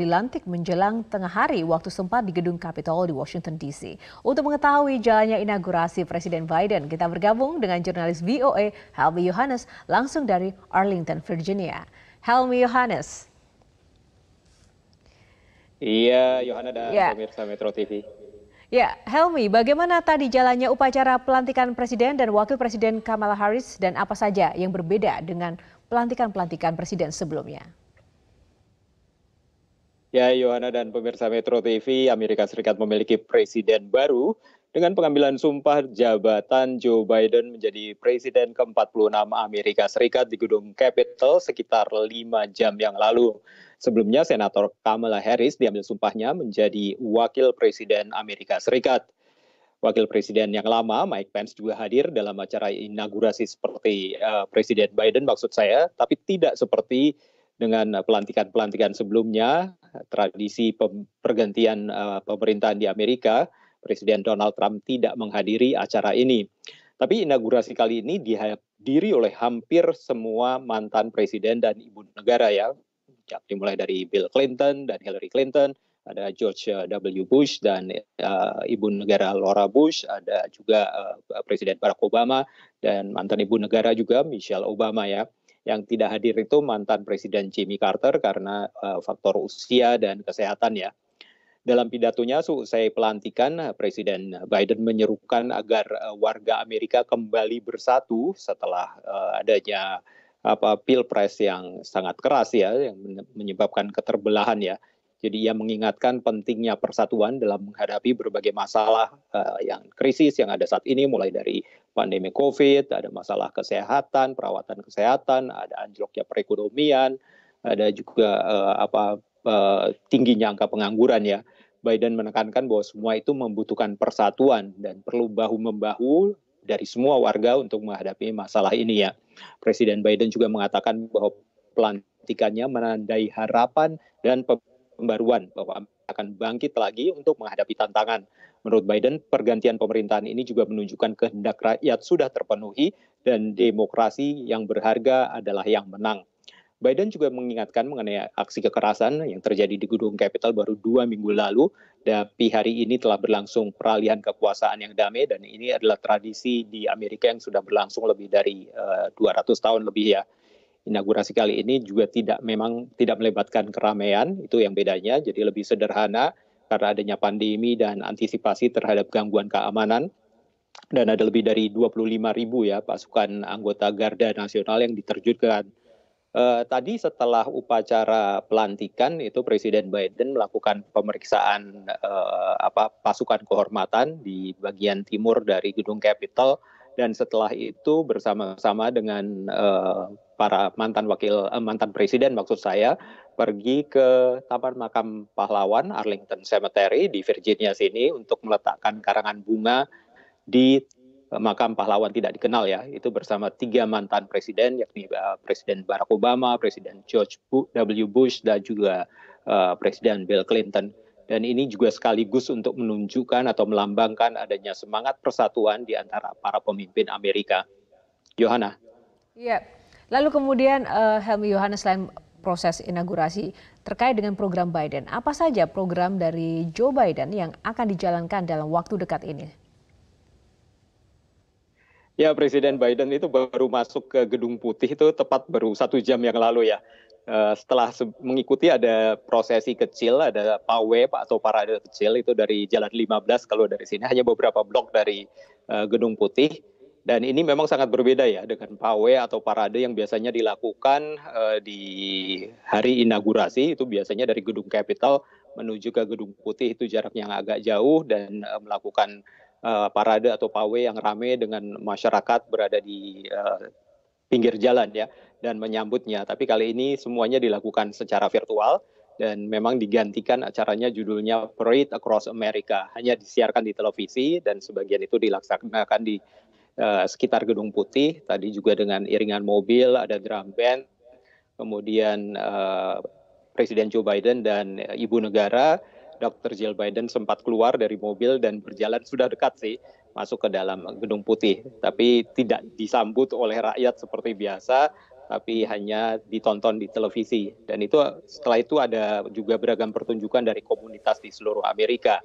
dilantik menjelang tengah hari waktu setempat di gedung Capitol di Washington DC. Untuk mengetahui jalannya inaugurasi Presiden Biden, kita bergabung dengan jurnalis VOA Helmy Yohannes langsung dari Arlington, Virginia. Helmy Yohannes. Iya, Yohana dan Ya, pemirsa Metro TV. ya, Helmy, bagaimana tadi jalannya upacara pelantikan Presiden dan Wakil Presiden Kamala Harris dan apa saja yang berbeda dengan pelantikan-pelantikan Presiden sebelumnya? Ya, Yohana dan pemirsa Metro TV, Amerika Serikat memiliki presiden baru dengan pengambilan sumpah jabatan Joe Biden menjadi presiden ke-46 Amerika Serikat di gedung Capitol sekitar 5 jam yang lalu. Sebelumnya, Senator Kamala Harris diambil sumpahnya menjadi wakil presiden Amerika Serikat. Wakil Presiden yang lama, Mike Pence, juga hadir dalam acara inaugurasi seperti Presiden Biden maksud saya, tapi tidak seperti dengan pelantikan-pelantikan sebelumnya, tradisi pergantian pemerintahan di Amerika, Presiden Donald Trump tidak menghadiri acara ini. Tapi inaugurasi kali ini dihadiri oleh hampir semua mantan presiden dan ibu negara ya, dimulai dari Bill Clinton dan Hillary Clinton, ada George W. Bush dan ibu negara Laura Bush, ada juga Presiden Barack Obama dan mantan ibu negara juga Michelle Obama ya. Yang tidak hadir itu mantan Presiden Jimmy Carter karena faktor usia dan kesehatan ya. Dalam pidatonya seusai pelantikan, Presiden Biden menyerukan agar warga Amerika kembali bersatu setelah adanya pilpres yang sangat keras ya, yang menyebabkan keterbelahan ya. Jadi ia mengingatkan pentingnya persatuan dalam menghadapi berbagai masalah yang krisis yang ada saat ini, mulai dari pandemi COVID, ada masalah kesehatan, perawatan kesehatan, ada anjloknya perekonomian, ada juga tingginya angka pengangguran ya. Biden menekankan bahwa semua itu membutuhkan persatuan dan perlu bahu-membahu dari semua warga untuk menghadapi masalah ini ya. Presiden Biden juga mengatakan bahwa pelantikannya menandai harapan dan pembaruan bahwa akan bangkit lagi untuk menghadapi tantangan. Menurut Biden, pergantian pemerintahan ini juga menunjukkan kehendak rakyat sudah terpenuhi dan demokrasi yang berharga adalah yang menang. Biden juga mengingatkan mengenai aksi kekerasan yang terjadi di gedung Capitol baru 2 minggu lalu, tapi hari ini telah berlangsung peralihan kekuasaan yang damai dan ini adalah tradisi di Amerika yang sudah berlangsung lebih dari 200 tahun lebih ya. Inaugurasi kali ini juga tidak melibatkan keramaian, itu yang bedanya, jadi lebih sederhana karena adanya pandemi dan antisipasi terhadap gangguan keamanan. Dan ada lebih dari 25.000 ya pasukan anggota Garda Nasional yang diterjunkan. Tadi setelah upacara pelantikan itu Presiden Biden melakukan pemeriksaan pasukan kehormatan di bagian timur dari gedung Capitol dan setelah itu bersama-sama dengan para mantan presiden maksud saya pergi ke Taman Makam Pahlawan Arlington Cemetery di Virginia sini untuk meletakkan karangan bunga di makam pahlawan tidak dikenal ya, itu bersama 3 mantan presiden yakni Presiden Barack Obama, Presiden George W. Bush dan juga Presiden Bill Clinton. Dan ini juga sekaligus untuk menunjukkan atau melambangkan adanya semangat persatuan di antara para pemimpin Amerika. Yohana. Iya. Lalu kemudian Helmy Yohannes, selain proses inaugurasi terkait dengan program Biden, apa saja program dari Joe Biden yang akan dijalankan dalam waktu dekat ini? Ya, Presiden Biden itu baru masuk ke Gedung Putih itu tepat baru 1 jam yang lalu ya. Setelah mengikuti ada prosesi kecil, ada pawai atau parade kecil itu dari Jalan 15 kalau dari sini hanya beberapa blok dari Gedung Putih. Dan ini memang sangat berbeda ya dengan pawai atau parade yang biasanya dilakukan di hari inaugurasi, itu biasanya dari Gedung Capitol menuju ke Gedung Putih itu jaraknya yang agak jauh dan melakukan parade atau pawai yang ramai dengan masyarakat berada di pinggir jalan ya dan menyambutnya. Tapi kali ini semuanya dilakukan secara virtual dan memang digantikan acaranya judulnya Parade Across America. Hanya disiarkan di televisi dan sebagian itu dilaksanakan di sekitar Gedung Putih. Tadi juga dengan iringan mobil, ada drum band, kemudian Presiden Joe Biden dan Ibu Negara Dr. Jill Biden sempat keluar dari mobil dan berjalan sudah dekat sih masuk ke dalam Gedung Putih. Tapi tidak disambut oleh rakyat seperti biasa. tapi hanya ditonton di televisi. Dan itu setelah itu ada juga beragam pertunjukan dari komunitas di seluruh Amerika.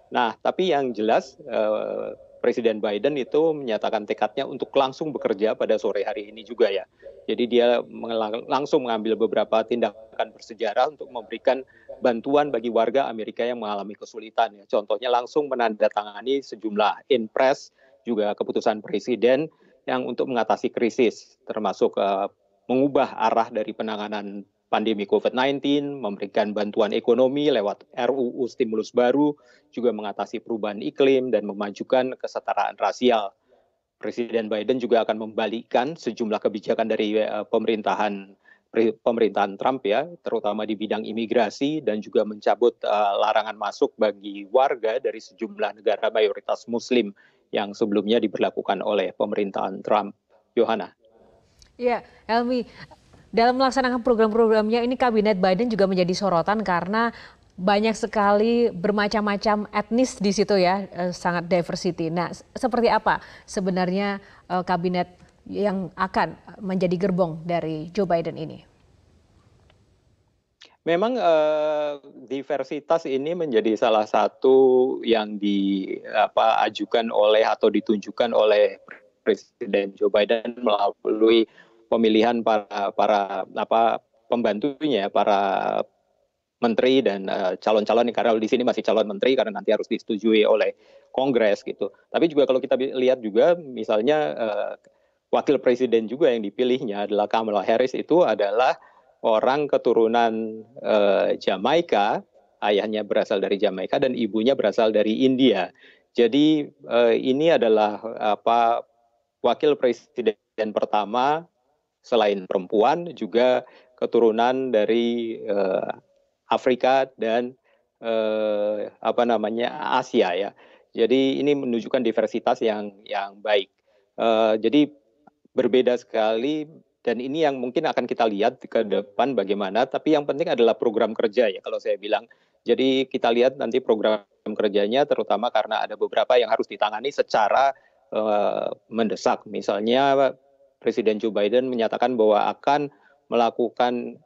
Nah, tapi yang jelas Presiden Biden itu menyatakan tekadnya untuk langsung bekerja pada sore hari ini juga ya. Jadi dia langsung mengambil beberapa tindakan bersejarah untuk memberikan bantuan bagi warga Amerika yang mengalami kesulitan. Ya. Contohnya langsung menandatangani sejumlah inpres, juga keputusan presiden yang untuk mengatasi krisis, termasuk mengubah arah dari penanganan pandemi COVID-19, memberikan bantuan ekonomi lewat RUU stimulus baru, juga mengatasi perubahan iklim dan memajukan kesetaraan rasial. Presiden Biden juga akan membalikkan sejumlah kebijakan dari pemerintahan Trump ya, terutama di bidang imigrasi dan juga mencabut larangan masuk bagi warga dari sejumlah negara mayoritas Muslim yang sebelumnya diberlakukan oleh pemerintahan Trump. Yohana. Ya, Helmi, dalam melaksanakan program-programnya ini Kabinet Biden juga menjadi sorotan karena banyak sekali bermacam-macam etnis di situ ya, sangat diversity. Nah, seperti apa sebenarnya kabinet yang akan menjadi gerbong dari Joe Biden ini? Memang diversitas ini menjadi salah satu yang diajukan oleh atau ditunjukkan oleh Presiden Joe Biden melalui pemilihan para pembantunya, para menteri dan calon-calon, karena di sini masih calon menteri karena nanti harus disetujui oleh Kongres gitu. Tapi juga kalau kita lihat juga misalnya wakil presiden juga yang dipilihnya adalah Kamala Harris, itu adalah orang keturunan Jamaika, ayahnya berasal dari Jamaika dan ibunya berasal dari India. Jadi ini adalah wakil presiden pertama selain perempuan juga keturunan dari Afrika dan Asia ya. Jadi ini menunjukkan diversitas yang baik. Jadi berbeda sekali dan ini yang mungkin akan kita lihat ke depan bagaimana. Tapi yang penting adalah program kerja ya kalau saya bilang. Jadi kita lihat nanti program kerjanya terutama karena ada beberapa yang harus ditangani secara mendesak. Misalnya Presiden Joe Biden menyatakan bahwa akan melakukan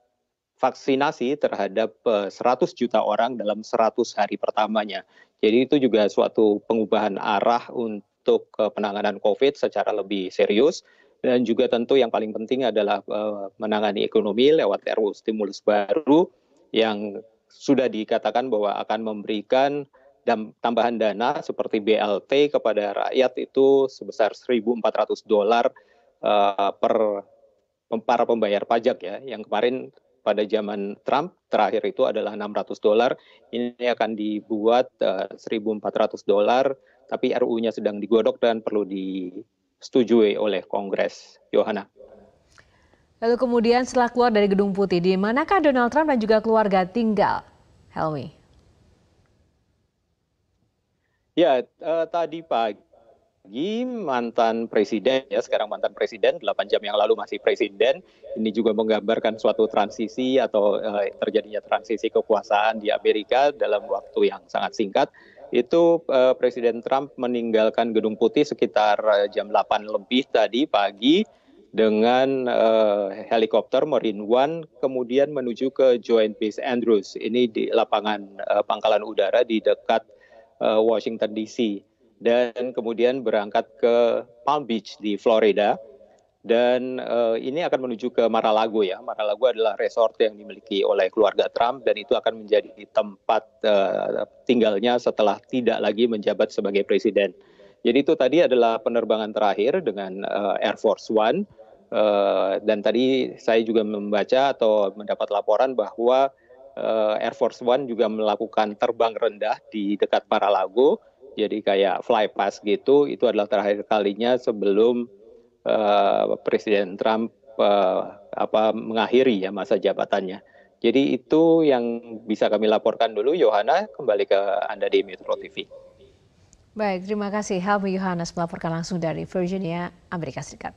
vaksinasi terhadap 100 juta orang dalam 100 hari pertamanya. Jadi itu juga suatu pengubahan arah untuk penanganan COVID secara lebih serius. Dan juga tentu yang paling penting adalah menangani ekonomi lewat RUU stimulus baru yang sudah dikatakan bahwa akan memberikan tambahan dana seperti BLT kepada rakyat itu sebesar $1.400 per para pembayar pajak ya. Yang kemarin pada zaman Trump terakhir itu adalah $600. Ini akan dibuat $1.400, tapi RUU-nya sedang digodok dan perlu disetujui oleh Kongres. Yohana. Lalu kemudian setelah keluar dari Gedung Putih, di manakah Donald Trump dan juga keluarga tinggal? Helmi. Ya, tadi pagi mantan presiden, ya sekarang mantan presiden, 8 jam yang lalu masih presiden. Ini juga menggambarkan suatu transisi atau terjadinya transisi kekuasaan di Amerika dalam waktu yang sangat singkat. Itu Presiden Trump meninggalkan Gedung Putih sekitar jam 8 lebih tadi pagi dengan helikopter Marine One, kemudian menuju ke Joint Base Andrews. Ini di lapangan pangkalan udara di dekat Washington DC. Dan kemudian berangkat ke Palm Beach di Florida. Dan ini akan menuju ke Mar-a-Lago ya. Mar-a-Lago adalah resort yang dimiliki oleh keluarga Trump dan itu akan menjadi tempat tinggalnya setelah tidak lagi menjabat sebagai presiden. Jadi itu tadi adalah penerbangan terakhir dengan Air Force One. Dan tadi saya juga membaca atau mendapat laporan bahwa Air Force One juga melakukan terbang rendah di dekat Mar-a-Lago. Jadi kayak flypass gitu, itu adalah terakhir kalinya sebelum Presiden Trump mengakhiri ya masa jabatannya. Jadi itu yang bisa kami laporkan dulu. Yohana, kembali ke Anda di Metro TV. Baik, terima kasih Helmi Yohanes melaporkan langsung dari Virginia, Amerika Serikat.